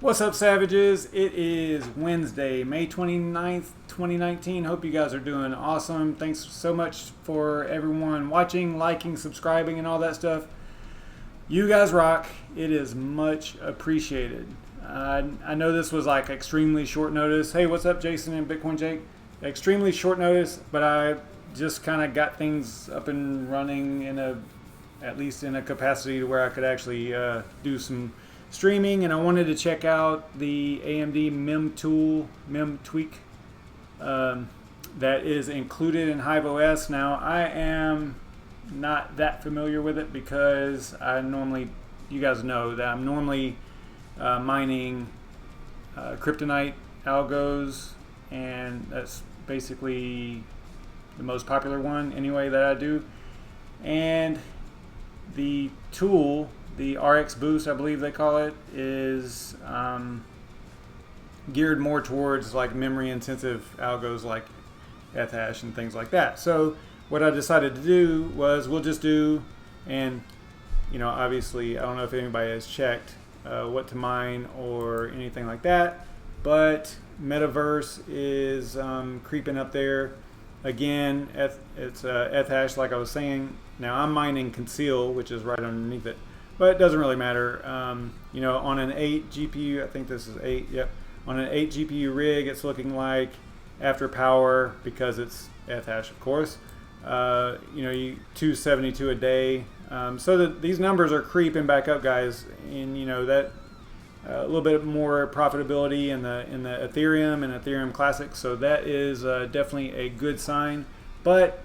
What's up, Savages? It is Wednesday, May 29th, 2019. Hope you guys are doing awesome. Thanks so much for everyone watching, liking, subscribing, and all that stuff. You guys rock. It is much appreciated. I know this was like extremely short notice. Hey, what's up, Jason and Bitcoin Jake? Extremely short notice, but I just kind of got things up and running at least in a capacity to where I could actually do some streaming, and I wanted to check out the Amd Mem Tweak that is included in HiveOS. Now, I am not that familiar with it because you guys know that I'm normally mining kryptonite algos, and that's basically the most popular one anyway that I do. And the tool, the RX Boost, I believe they call it, is geared more towards like memory intensive algos like Ethash and things like that. So what I decided to do was we'll just do, and obviously I don't know if anybody has checked what to mine or anything like that, but Metaverse is creeping up there again. It's Ethash, like I was saying. Now I'm mining Conceal, which is right underneath it, but it doesn't really matter. On an 8 GPU, I think this is 8, yep. On an 8 GPU rig, it's looking like after power, because it's Ethash, of course, 272 a day. So that these numbers are creeping back up, guys, and that a little bit more profitability in the Ethereum and Ethereum Classic. So that is definitely a good sign. But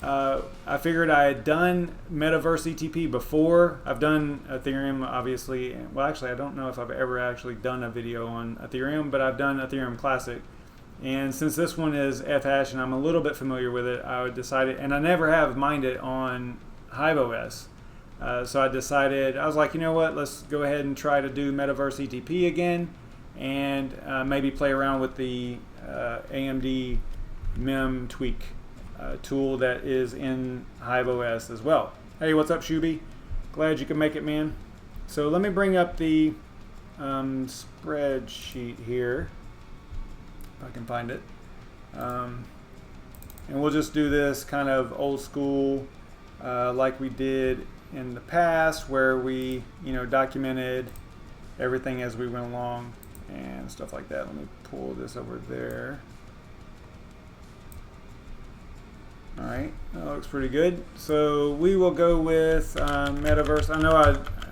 I figured I had done Metaverse ETP before. I've done Ethereum, obviously. Well, actually, I don't know if I've ever actually done a video on Ethereum, but I've done Ethereum Classic. And since this one is Ethash and I'm a little bit familiar with it, I decided, and I never have mined it on HiveOS. So I decided, I was like, you know what, let's go ahead and try to do Metaverse ETP again, and maybe play around with the Amd Mem Tweak tool that is in HiveOS as well. Hey, what's up, Shuby? Glad you can make it, man. So let me bring up the spreadsheet here, if I can find it. And we'll just do this kind of old school, like we did in the past, where we documented everything as we went along and stuff like that. Let me pull this over there. All right, that looks pretty good. So we will go with Metaverse. I know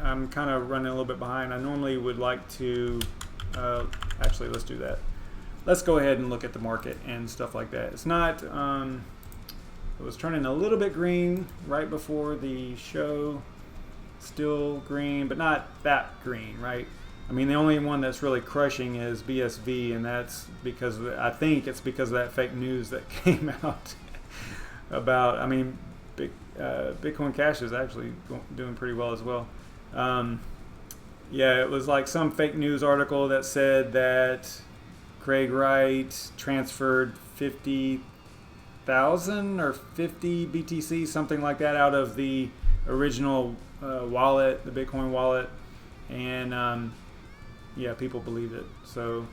I'm kind of running a little bit behind. I normally would like to, actually, let's do that. Let's go ahead and look at the market and stuff like that. It's not, it was turning a little bit green right before the show. Still green, but not that green, right? I mean, the only one that's really crushing is BSV, and that's because, I think it's because of that fake news that came out about, Bitcoin Cash is actually doing pretty well as well. Yeah, it was like some fake news article that said that Craig Wright transferred 50,000 or 50 BTC, something like that, out of the original wallet, the Bitcoin wallet, and yeah, people believed it. So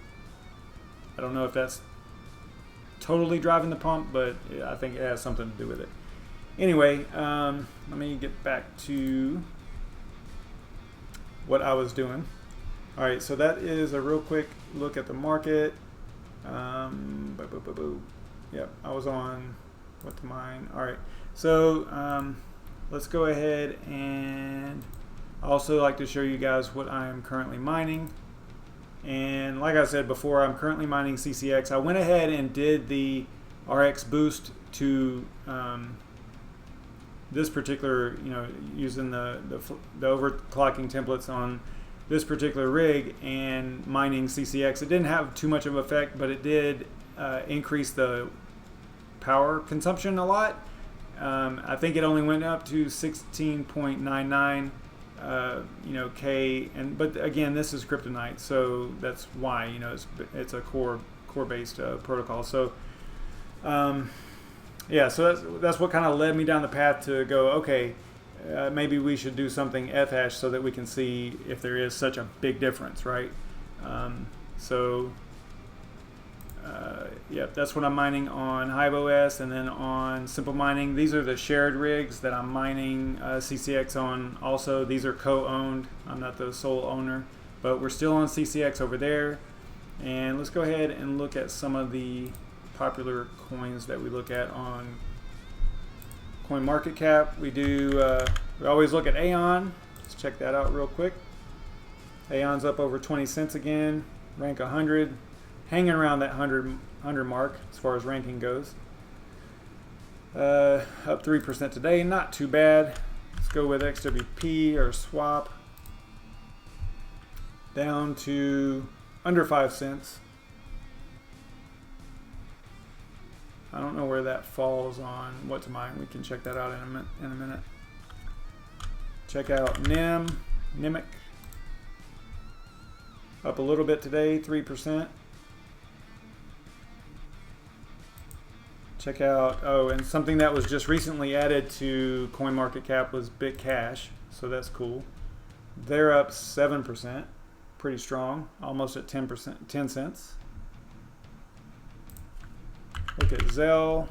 I don't know if that's totally driving the pump, but I think it has something to do with it. Anyway, let me get back to what I was doing. All right, so that is a real quick look at the market. Yep, I was on what to mine. All right, so let's go ahead, and I also like to show you guys what I am currently mining. And like I said before, I'm currently mining CCX. I went ahead and did the RX Boost to this particular, using the overclocking templates on this particular rig and mining CCX. It didn't have too much of an effect, but it did increase the power consumption a lot. I think it only went up to 16.99 K, but again, this is kryptonite, so that's why it's a core based protocol. So yeah, so that's what kind of led me down the path to go, okay, maybe we should do something Ethash so that we can see if there is such a big difference, right? Yep, that's what I'm mining on HiveOS, and then on Simple Mining, these are the shared rigs that I'm mining CCX on. Also, these are co-owned. I'm not the sole owner, but we're still on CCX over there. And let's go ahead and look at some of the popular coins that we look at on CoinMarketCap. We always look at Aeon. Let's check that out real quick. Aeon's up over 20 cents again, rank 100, hanging around that 100 mark as far as ranking goes. Up 3% today, not too bad. Let's go with XWP or swap. Down to under 5 cents. I don't know where that falls on what to mine. We can check that out in a minute. Check out Nimic. Up a little bit today, 3%. Check out, and something that was just recently added to CoinMarketCap was Bitcash, so that's cool. They're up 7%, pretty strong, almost at 10 cents. Look at Zelle,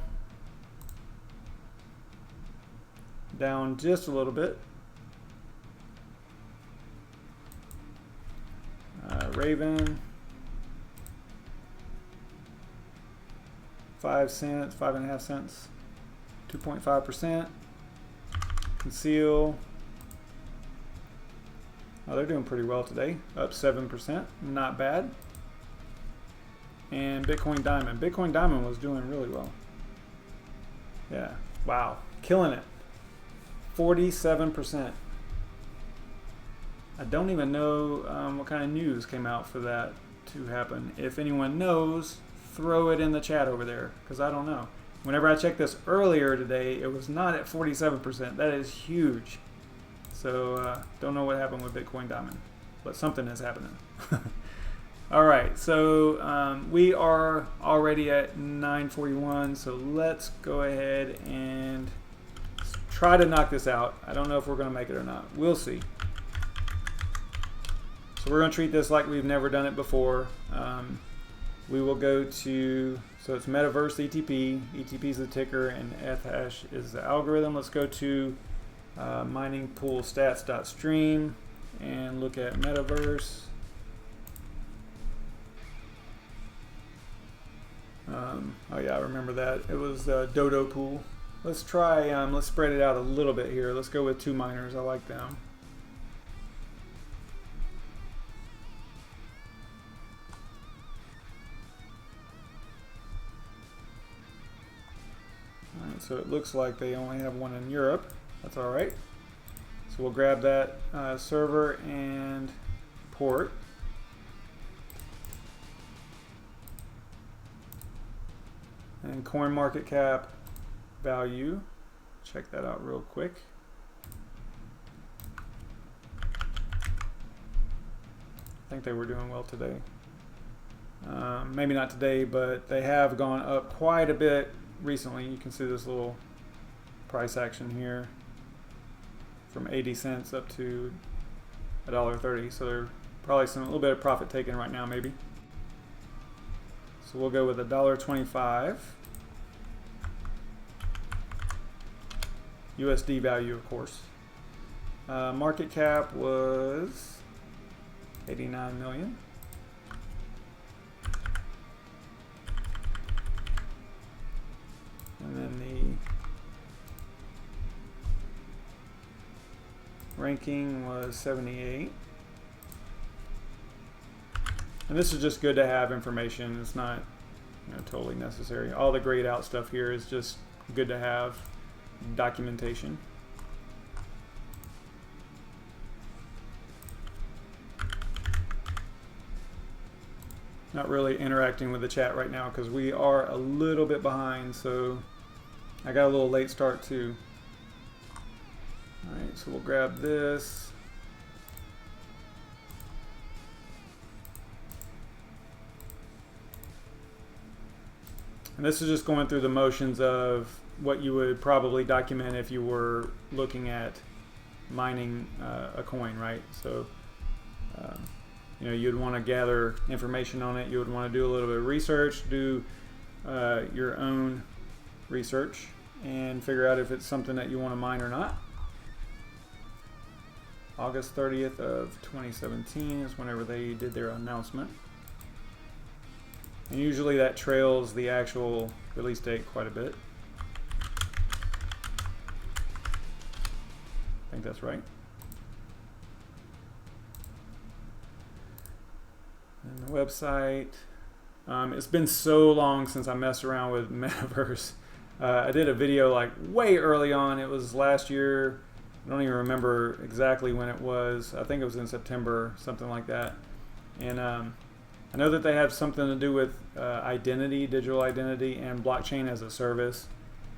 down just a little bit. Raven, 5 cents, 5.5 cents, 2.5%. Conceal. Oh, they're doing pretty well today, up 7%, not bad. And Bitcoin Diamond. Bitcoin Diamond was doing really well. Yeah, wow, killing it. 47%. I don't even know what kind of news came out for that to happen. If anyone knows, throw it in the chat over there, because I don't know. Whenever I checked this earlier today, it was not at 47%. That is huge. So don't know what happened with Bitcoin Diamond, but something is happening. All right, so we are already at 9:41, so let's go ahead and try to knock this out. I don't know if we're going to make it or not. We'll see. So we're going to treat this like we've never done it before. We will go to, so it's Metaverse ETP. ETP is the ticker and Ethash is the algorithm. Let's go to mining pool stats.stream and look at Metaverse. Oh yeah, I remember that. It was Dodo pool. Let's try, let's spread it out a little bit here. Let's go with 2 miners. I like them. Alright, so it looks like they only have one in Europe. That's alright. So we'll grab that server and port. And CoinMarketCap value. Check that out real quick. I think they were doing well today. Maybe not today, but they have gone up quite a bit recently. You can see this little price action here from 80 cents up to $1.30. So there's probably a little bit of profit taken right now, maybe. So we'll go with $1.25 USD value, of course. Market cap was 89 million. And then the ranking was 78. And this is just good to have information. It's not, totally necessary. All the grayed out stuff here is just good to have documentation. Not really interacting with the chat right now because we are a little bit behind, so I got a little late start too. Alright, so we'll grab this. And this is just going through the motions of what you would probably document if you were looking at mining a coin, right? So you know, you'd want to gather information on it. You would want to do a little bit of research, do your own research, and figure out if it's something that you want to mine or not. August 30th of 2017 is whenever they did their announcement. And usually that trails the actual release date quite a bit. I think that's right. And the website. It's been so long since I messed around with Metaverse. I did a video like way early on. It was last year. I don't even remember exactly when it was. I think it was in September, something like that. And I know that they have something to do with identity, digital identity, and blockchain as a service.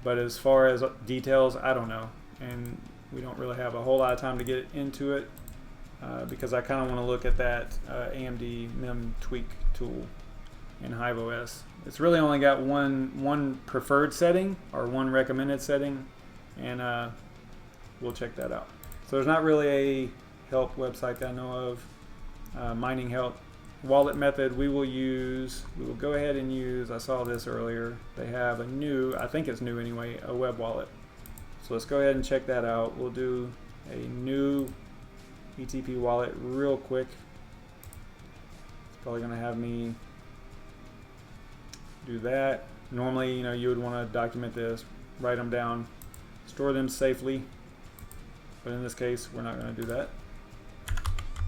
But as far as details, I don't know. And we don't really have a whole lot of time to get into it because I kind of want to look at that Amd Mem Tweak tool in HiveOS. It's really only got one preferred setting or one recommended setting, and we'll check that out. So there's not really a help website that I know of. Mining help. Wallet method we will go ahead and use, I saw this earlier, they have a new, I think it's new anyway, a web wallet. So let's go ahead and check that out. We'll do a new Etp wallet real quick. It's probably going to have me do that. Normally, you know, you would want to document this, write them down, store them safely. But in this case, we're not going to do that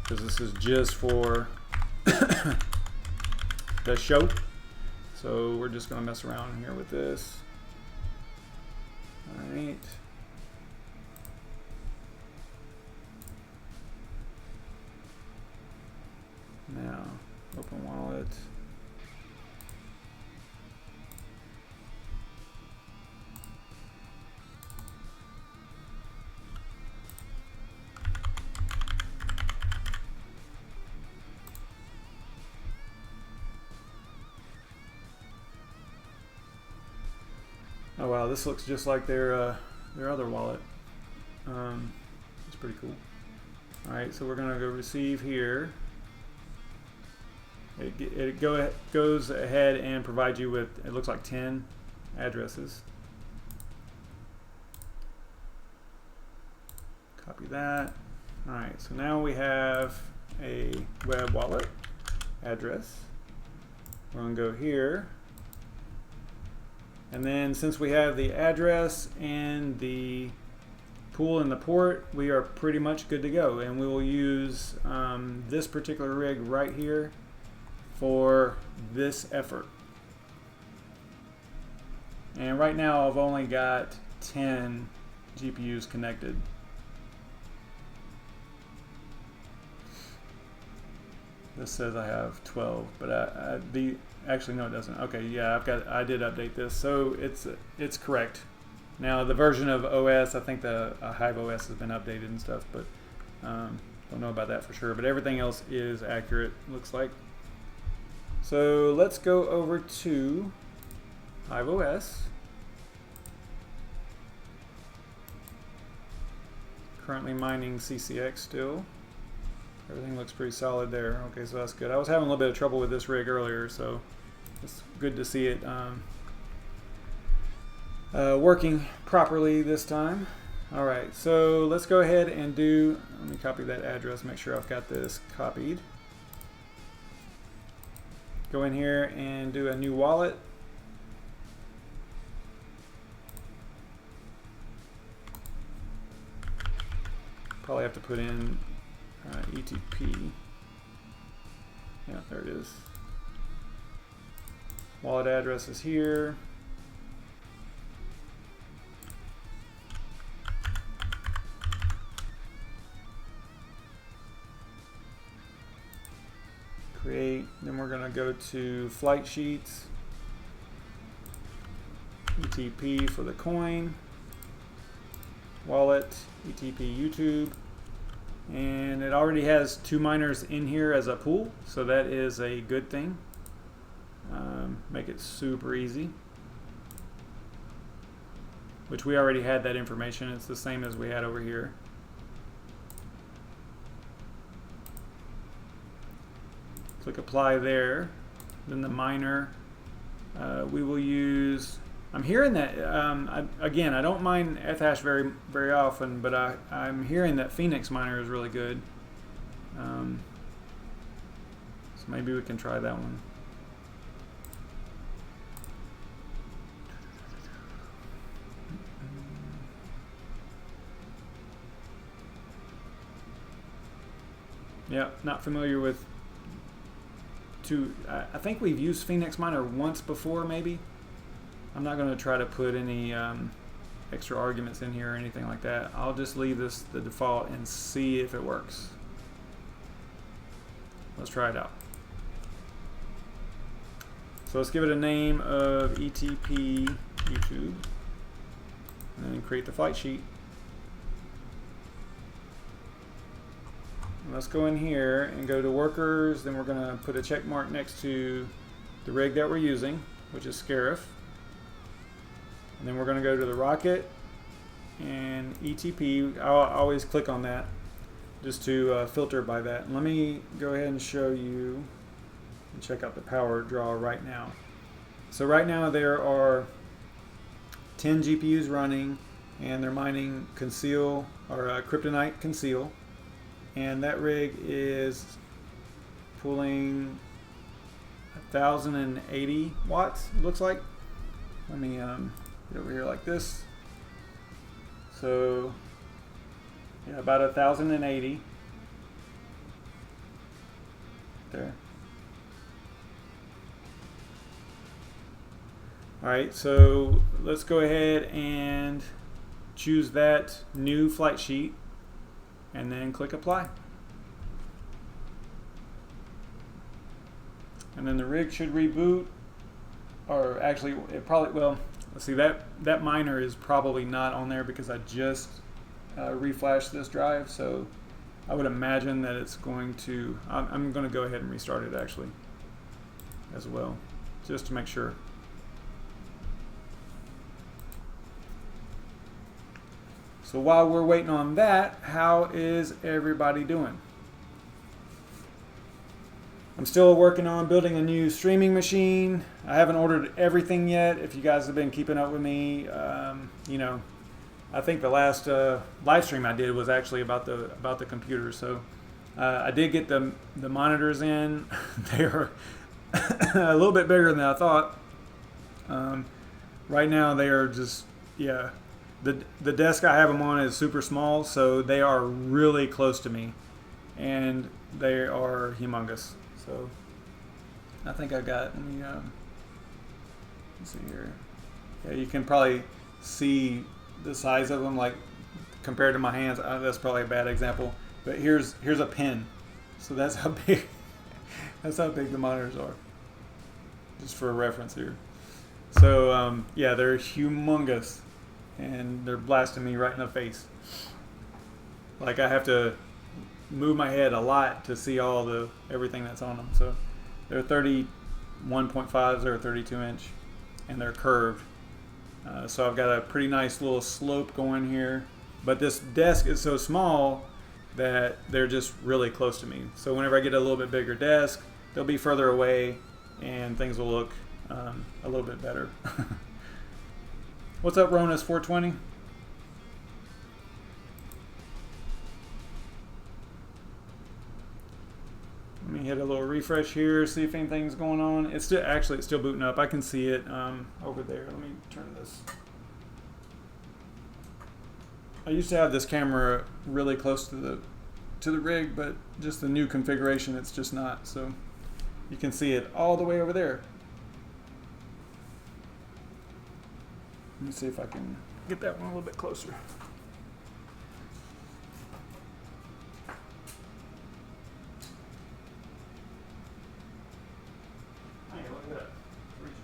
because this is just for the show. So we're just going to mess around here with this. All right. Now, open wallet. Oh wow, this looks just like their other wallet. It's pretty cool. All right, so we're gonna go receive here. It goes ahead and provides you with, it looks like 10 addresses. Copy that. All right, so now we have a web wallet address. We're gonna go here. And then since we have the address and the pool and the port, we are pretty much good to go. And we will use this particular rig right here for this effort. And right now I've only got 10 GPUs connected. This says I have 12, but actually no, it doesn't. Okay, yeah, I did update this, so it's correct. Now the version of OS, I think the HiveOS has been updated and stuff, but don't know about that for sure. But everything else is accurate, looks like. So let's go over to HiveOS. Currently mining CCX still. Everything looks pretty solid there. Okay, so that's good. I was having a little bit of trouble with this rig earlier, so it's good to see it working properly this time. All right, so let's go ahead and let me copy that address, make sure I've got this copied. Go in here and do a new wallet. Probably have to put in ETP. Yeah, there it is. Wallet address is here. Create. Then we're going to go to flight sheets. ETP for the coin. Wallet. ETP YouTube. And it already has 2 miners in here as a pool, so that is a good thing. Make it super easy. Which we already had that information. It's the same as we had over here. Click apply there. Then the miner, we will use, I'm hearing that, again, I don't mine Ethash very often, but I'm hearing that Phoenix miner is really good. So maybe we can try that one. Yeah, not familiar with I think we've used Phoenix Miner once before, maybe. I'm not going to try to put any extra arguments in here or anything like that. I'll just leave this the default and see if it works. Let's try it out. So let's give it a name of ETP YouTube, and then create the flight sheet. Let's go in here and go to workers. Then we're going to put a check mark next to the rig that we're using, which is Scarif. And then we're going to go to the rocket and ETP. I'll always click on that just to filter by that. And let me go ahead and show you and check out the power draw right now. So right now there are 10 GPUs running, and they're mining Conceal or Kryptonite Conceal. And that rig is pulling 1,080 watts, it looks like. Let me get over here like this. So, yeah, about 1,080. There. Alright, so let's go ahead and choose that new flight sheet, and then click apply. And then the rig should reboot, or actually it probably, well, let's see, that miner is probably not on there because I just reflashed this drive, so I would imagine that it's going to, I'm going to go ahead and restart it actually as well, just to make sure. So while we're waiting on that, how is everybody doing? I'm still working on building a new streaming machine. I haven't ordered everything yet. If you guys have been keeping up with me, you know, I think the last live stream I did was actually about the computer. So I did get the monitors in. They are a little bit bigger than I thought. Right now they are just, yeah. The desk I have them on is super small, so they are really close to me, and they are humongous. So I think I got, let me let's see here. Yeah, you can probably see the size of them, like compared to my hands. That's probably a bad example, but here's a pin. So that's how big the monitors are. Just for a reference here. So yeah, they're humongous. And they're blasting me right in the face. Like I have to move my head a lot to see everything that's on them. So they're 31.5s or 32 inch, and they're curved. So I've got a pretty nice little slope going here. But this desk is so small that they're just really close to me. So whenever I get a little bit bigger desk, they'll be further away, and things will look a little bit better. What's up, Ronus 420? Let me hit a little refresh here, see if anything's going on. It's still booting up. I can see it over there. Let me turn this. I used to have this camera really close to the rig, but just the new configuration, it's just not. So you can see it all the way over there. Let me see if I can get that one a little bit closer. Hey, look at that. Reaches.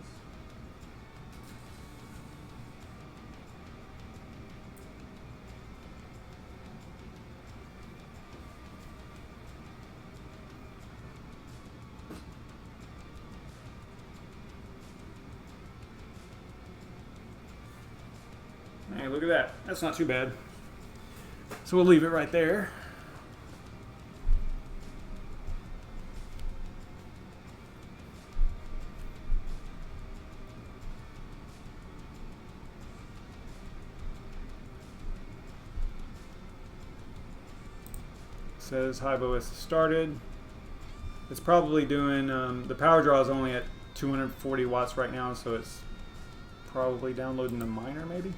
Hey, look at that. That's not too bad. So we'll leave it right there. says HiveOS started. It's probably doing, the power draw is only at 240 watts right now, so it's probably downloading the miner maybe.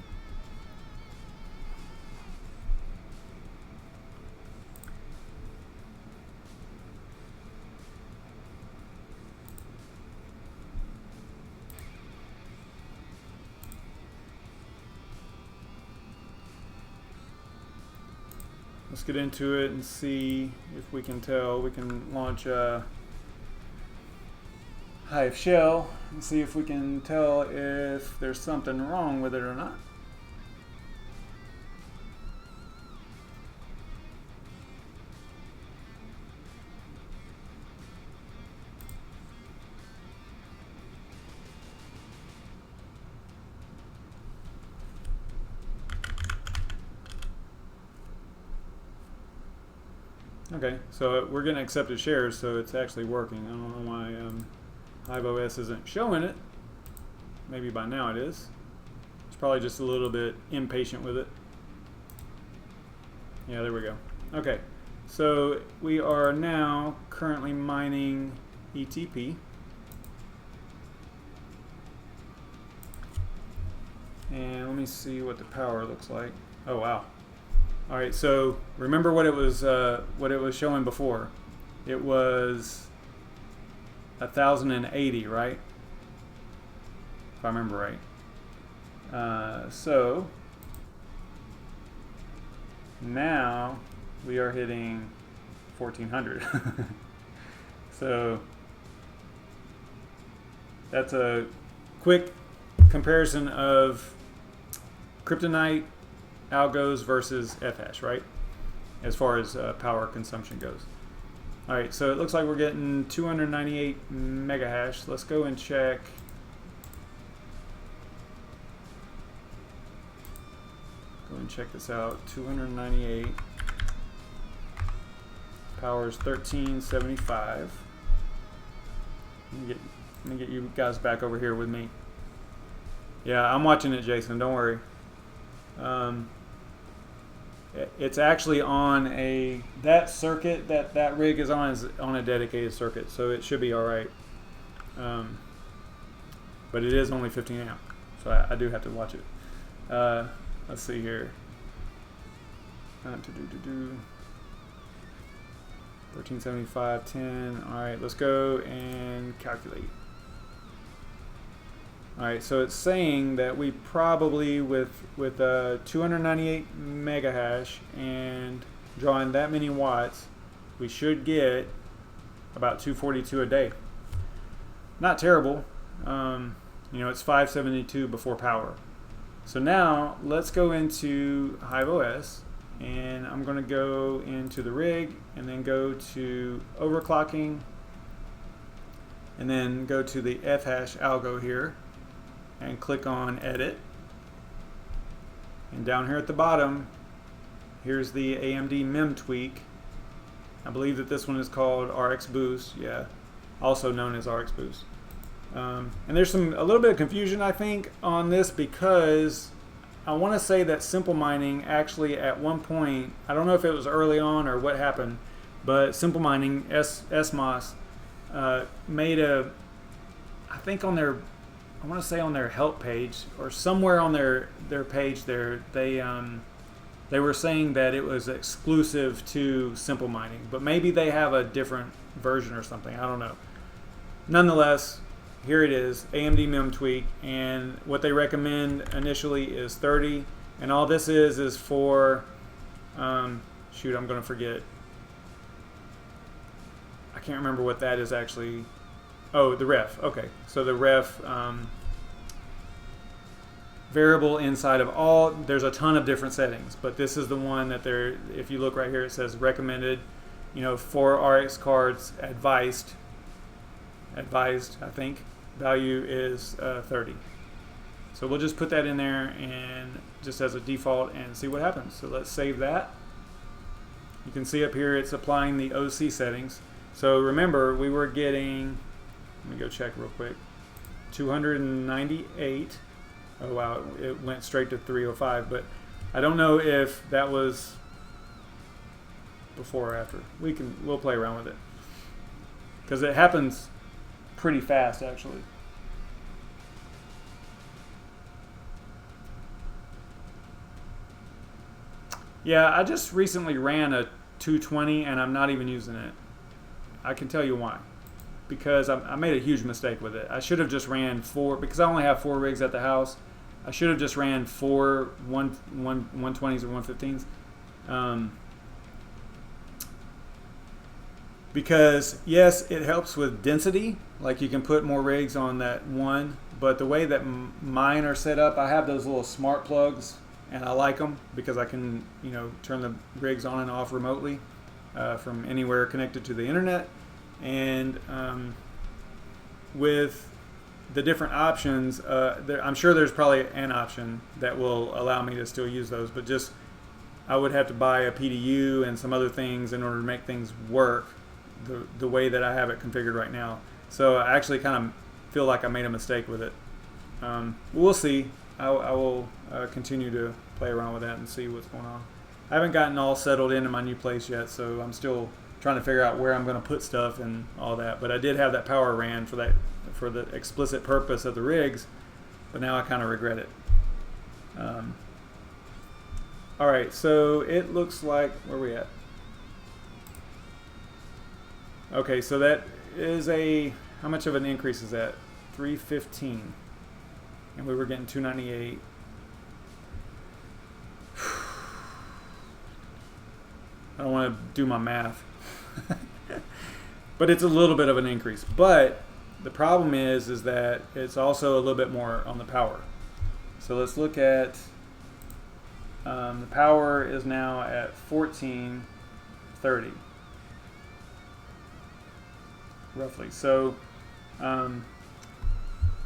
Let's get into it and see if we can tell. We can launch a Hive shell and see if we can tell if there's something wrong with it or not. Okay, so we're getting accepted shares, so it's actually working. I don't know why HiveOS isn't showing it. Maybe by now it is. It's probably just a little bit impatient with it. Yeah, there we go. Okay, so we are now currently mining ETP. And let me see what the power looks like. Oh wow. All right, so remember what it was showing before. It was 1,080, right? If I remember right. So now we are hitting 1,400. So that's a quick comparison of Kryptonite algos versus Fhash, right? As far as power consumption goes. All right, so it looks like we're getting 298 megahash. Let's go and check. Go and check this out. 298. Power is 1375. Let me get you guys back over here with me. Yeah, I'm watching it, Jason. Don't worry. It's actually on that circuit that rig is on a dedicated circuit, so it should be all right. But it is only 15 amp, so I do have to watch it. Let's see here. 1375, 10. All right, let's go and calculate. All right, so it's saying that we probably, with 298 megahash and drawing that many watts, we should get about 242 a day. Not terrible. You know, it's 572 before power. So now let's go into HiveOS, and I'm going to go into the rig and then go to overclocking, and then go to the Fhash algo here and click on edit. And down here at the bottom, here's the Amd Mem Tweak. I believe that this one is called RX Boost, yeah, also known as RX Boost. And there's a little bit of confusion, I think, on this, because I want to say that Simple Mining actually at one point, I don't know if it was early on or what happened, but Simple Mining, SMOS, made a, I think on their, I want to say on their help page or somewhere on their page there, they were saying that it was exclusive to Simple Mining, but maybe they have a different version or something. I don't know. Nonetheless, here it is, Amd Mem Tweak, and what they recommend initially is 30, and all this is for, shoot, I'm going to forget. I can't remember what that is actually. Oh, the ref. Okay, so the ref variable inside of all, there's a ton of different settings, but this is the one that they're, if you look right here, it says recommended, you know, for RX cards, advised, I think, value is 30. So we'll just put that in there and just as a default and see what happens. So let's save that. You can see up here it's applying the OC settings. So remember, we were getting, let me go check real quick, 298. Oh wow, it went straight to 305, but I don't know if that was, before or after. We'll play around with it because it happens pretty fast actually. Yeah, I just recently ran a 220 and I'm not even using it. I can tell you why. Because I made a huge mistake with it. I should have just ran 4, because I only have 4 rigs at the house. I should have just ran 4 120s or 115s. Because yes, it helps with density. Like you can put more rigs on that one. But the way that mine are set up, I have those little smart plugs. And I like them because I can, turn the rigs on and off remotely from anywhere connected to the internet. And with the different options, I'm sure there's probably an option that will allow me to still use those, but just I would have to buy a PDU and some other things in order to make things work the way that I have it configured right now. So I actually kind of feel like I made a mistake with it. We'll see. I will continue to play around with that and see what's going on. I haven't gotten all settled into my new place yet, so I'm still trying to figure out where I'm going to put stuff and all that. But I did have that power ran for the explicit purpose of the rigs, but now I kind of regret it. All right, so it looks like, where are we at? Okay, so that is how much of an increase is that? 315. And we were getting 298. I don't want to do my math. But it's a little bit of an increase. But the problem is that it's also a little bit more on the power. So let's look at the power is now at 1430 roughly. So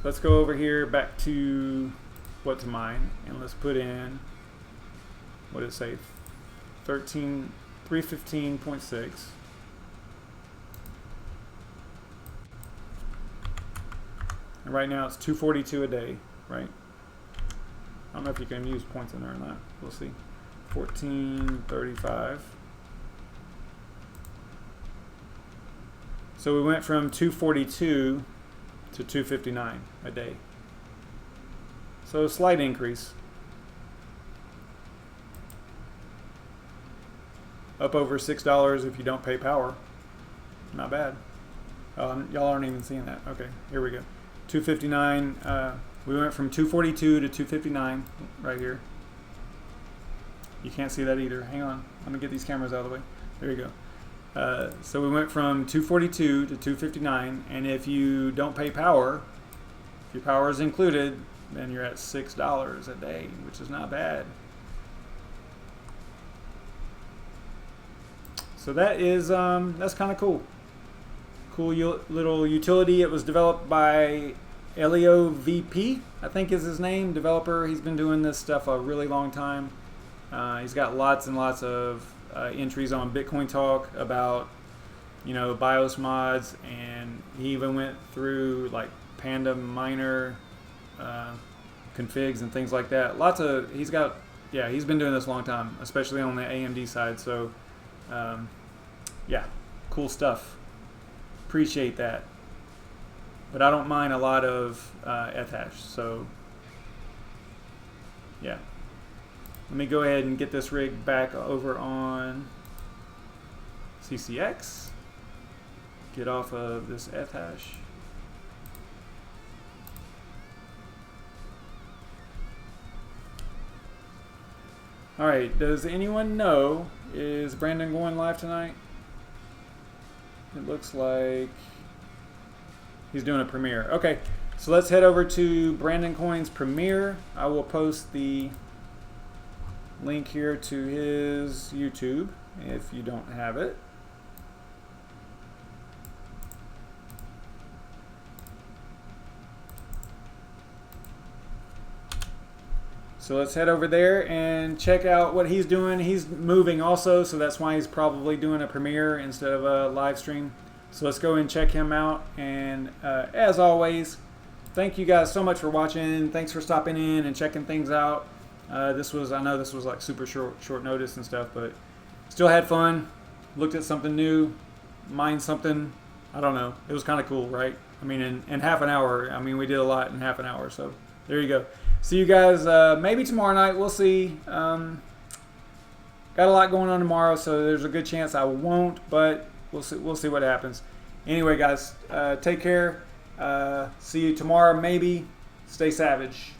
let's go over here back to what to mine, and let's put in, what did it say, 315.6. And right now it's 242 a day, right? I don't know if you can use points in there or not. We'll see. 1435. So we went from 242 to 259 a day. So a slight increase. Up over $6 if you don't pay power. Not bad. Y'all aren't even seeing that. Okay, here we go. 259. We went from 242 to 259 right here. You can't see that either. Hang on. I'm going to get these cameras out of the way. There you go. So we went from 242 to 259, and if you don't pay power, if your power is included, then you're at $6 a day, which is not bad. So that is that's kind of cool. Cool little utility. It was developed by LEOVP, I think is his name, developer. He's been doing this stuff a really long time. He's got lots and lots of entries on Bitcoin Talk about, BIOS mods, and he even went through like Panda Miner configs and things like that. He's been doing this a long time, especially on the AMD side. So yeah, cool stuff. Appreciate that. But I don't mind a lot of Ethash, so yeah. Let me go ahead and get this rig back over on CCX. Get off of this Ethash. All right, does anyone know, is Brandon going live tonight? It looks like he's doing a premiere. Okay, so let's head over to Brandon Coin's premiere. I will post the link here to his YouTube if you don't have it. So let's head over there and check out what he's doing. He's moving also, so that's why he's probably doing a premiere instead of a live stream. So let's go and check him out. And as always, thank you guys so much for watching. Thanks for stopping in and checking things out. I know this was like super short notice and stuff, but still had fun. looked at something new, mined something. I don't know. It was kind of cool, right? I mean, in half an hour. I mean, we did a lot in half an hour. So there you go. See you guys maybe tomorrow night. We'll see. Got a lot going on tomorrow, so there's a good chance I won't, but we'll see. We'll see what happens. Anyway, guys, take care. See you tomorrow, maybe. Stay savage.